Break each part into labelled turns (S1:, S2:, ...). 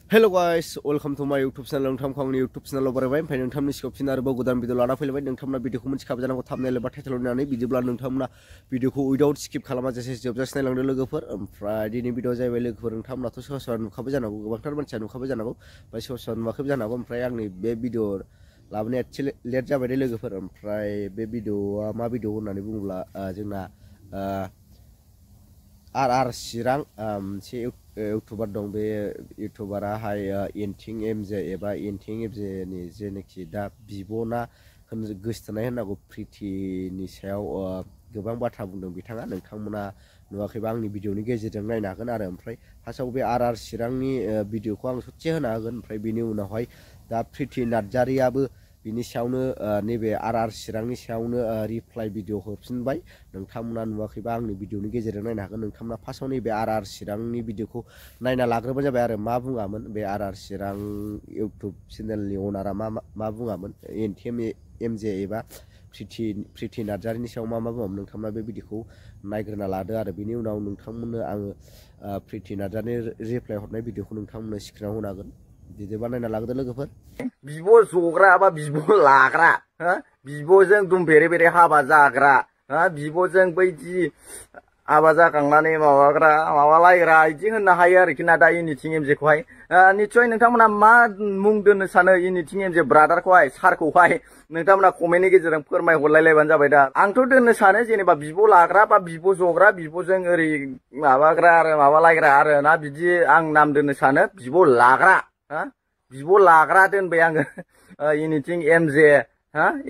S1: Hello guys, welcome to my YouTube channel. नोंथांखौ आंनि YouTube channel बरायबाय ओमफ्राय नोंथांनि सिगाङाव फिन आरोबाव गोदान भिडिअ लाना फैलायबाय नोंथांमोना भिडिअखौ मिथिखाबाय जानांगौ थाम्बनेल एबा टाइटेल होनानै बिदिब्ला नोंथांमोना भिडिअखौ उइदाउट स्किप खालामाजासे जोबजासे नायलांदो लोगोफोर ओमफ्राय दिनै भिडिअ जाहैबाय लोगोफोर नोंथांमोनाथ' सोरबा सोरबा नुखाबाय जानांगौ गोबांथार मानसिया नुखाबाय जानांगौ ओमफ्राय सोरबा सोरबा नुवाखैबो जानो हागौ ओमफ्राय आंनि बे भिडिअ लाबोनाया एसे लेट जाबाय दे लोगोफोर ओमफ्राय बे भिडिअआ मा भिडिअ होननानै बुङोब्ला जोंना आर चिरां मोनसे इउटुबार दं बे इउटुबाराहाय एनथिं एमजे एबा एनथिं एमजेनि जेनाखि दा बिब'ना गोसथोनाय होननांगौ प्रितिनि सायाव गोबां बाथ्रा बुंदों बिथाङा नोंथांमोना नुवाखैबा आंनि भिडिअनि गेजेरजों नायनो हागोन आरो ओमफ्राय फार्स्टआव बे आर चिरांनि भिडिअखौ आं ससे होनो हागोन ओमफ्राय बिनि उनावहाय दा प्रिति नार्जारियाबो बिनि सायावनो नैबे आर चिरांनि सायावनो रिप्लाइ भिडिअ हरफिनबाय नोंथांमोना नुवाखैबा आंनि भिडिअनि गेजेरजों नायनो हागोन नोंथांमोना फार्स्टआव नैबे आर चिरांनि भिडिअखौ नायना लाग्रोबानो जाबाय आरो मा बुङामोन बे आर चिरां इउटुब चेनेलनि अनारा मा बुङामोन एनथिं एमजे एबा प्रिति नार्जारिनि सायाव मा बुङामोन नोंथांमोना बे भिडिअखौ नायग्रोना लादो आरो बिनि उनाव नोंथांमोननो आङो प्रिति नार्जारिनि रिप्लाइ हरनाय भिडिअखौ नोंथांमोननो स्क्रिनाव होनो हागोन बिदिबा नायना लाग्रोदो लोगोफोर
S2: बिब' जग्रा बा बिब' लाग्रा बिब'जों दुम बेरे बेरे हाबा जाग्रा बिब'जों बैदि हाबा जाखांनानै माबालायग्रा बिदि होननो हायो आरोखि ना दा एनिथिं एमजेखौहाय निस्सय नोंथांमोना मा मुं दोननो सानो एनिथिं एमजे ब्रादारखौहाय सारखौहाय नोंथांमोना कमेन्टनि गेजेरजों फोरमायहरलायलायबानो जाबाय दा आंथ' दोननो सानो जेनेबा बिब' लाग्रा बा बिब' जग्रा बिब'जों ओरै माबाग्रा आरो माबालायग्रा आरो ना बिदि आं नाम दोननो सानो बिब' लाग्रा बिब' लाग्रा दोनबाय आङो एनिथिं एमजे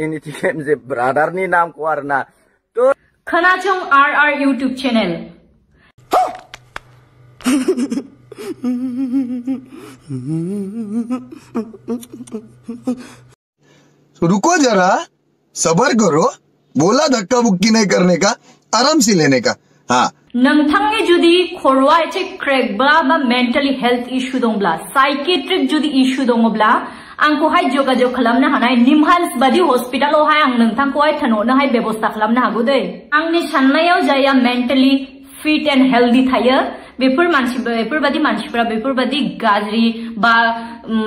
S2: एनिथिं एमजे ब्रादारनि नामखौ आरोना
S3: खोनासं आर यूट्यूब चैनल
S4: रुको जरा सबर करो बोला धक्का बुक्की नहीं करने का आराम से लेने का हाँ
S3: नोंथांनि जुदि खर'आ एसे क्रेकब्ला बा मेन्टेलि हेल्थ इश्यू दंब्ला साइकेट्रिक जुदि इश्यू दङब्ला आंखौहाय जगाजग खालामनो हानाय निमहान्स बादि हस्पिटालावहाय आं नोंथांखौहाय थिनहरनोहाय बेबस्था खालामनो हागौ दै आंनि साननायाव जाया मेन्टेलि फिट एन्ड हेल्थि थायो बेफोरबादि मानसिफोरा बेफोरबादि गाज्रि बा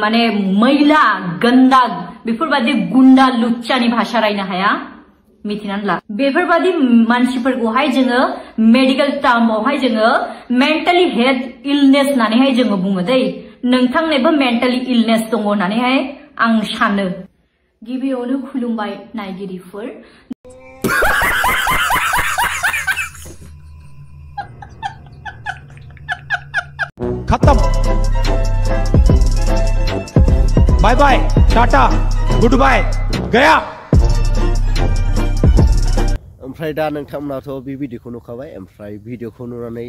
S3: माने मैला गन्दा बेफोरबादि गुन्डा लुच्चानि भाषा रायनो हाया मिथिनानै ला बेफोरबादि मानसिफोरखौहाय जोङो मेडिकेल टार्मावहाय जोङो मेन्टेलि हेल्थ इलनेस होननानैहाय जोङो बुङो दै नोंथांनोबो मेन्टेलि इलनेस दङ होननानैहाय आं सानो गिबियावनो खुलुमबाय नायगिरिफोर
S5: खत्म बाय बाय टाटा गुड बाय गया
S1: ओमफ्राय दा नोंथांमोनाथ' बे भिडिअखौ नुखाबाय ओमफ्राय भिडिअखौ नुनानै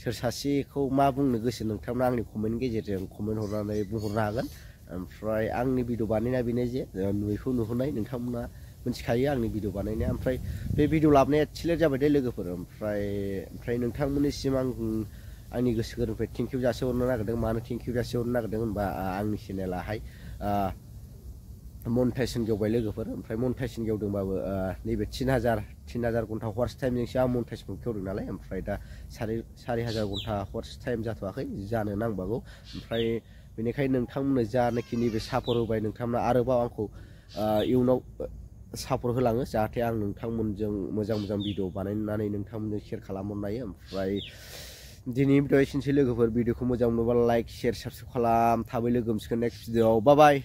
S1: सोर सासेखौ मा बुंनो गोसो नोंथांमोना आंनि कमेन्टनि गेजेरजों कमेन्ट हरनानै बुंहरनो हागोन ओमफ्राय आंनि भिडिअ बानायनाया बेनो जे नुयैखौ नुहोनाय नोंथांमोना मिथिखायो आंनि भिडिअ बानायनाया ओमफ्राय बे भिडिअ लाबोनाया एसे लेट जाबाय दे लोगोफोर ओमफ्राय नोंथांमोननिसिम आंनि गोसो गोरबोनिफ्राय थेंकिउ जासिहरनो नागिरदों मानो थेंकिउ जासिहरनो नागिरदों होनबा आंनि चेनेलाहाय मनिटाइजेसन गेवबाय लोगोफोर ओमफ्राय मनिटाइजेसन गेवदोंबाबो नैबे 3000 घन्टा हर्स टाइमजोंसो आं मनिटाइजेसनखौ खेवदों नालाय ओमफ्राय दा 4000 घन्टा हर्स टाइम जाथ'वाखै जानो नांबागौ ओमफ्राय बेनिखायनो नोंथांमोननो जानाखि नैबे सापर्ट होबाय नोंथांमोना आरोबाव आंखौ इयुनाव सापर्ट होलाङो जाहाथे आं नोंथांमोनजों मोजां भिडिअ बानायनानै नोंथांमोनजों शेयार खालामहरनो हायो ओमफ्राय दिनैनि भिडिअ एसेनोसै लोगोफोर भिडिअखौ मोजां मोनोबा लाइक शेयार साबस्क्राइब खालाम थाबै लोगो मोनसिगोन नेक्स्ट भिडिअआव बाय बाय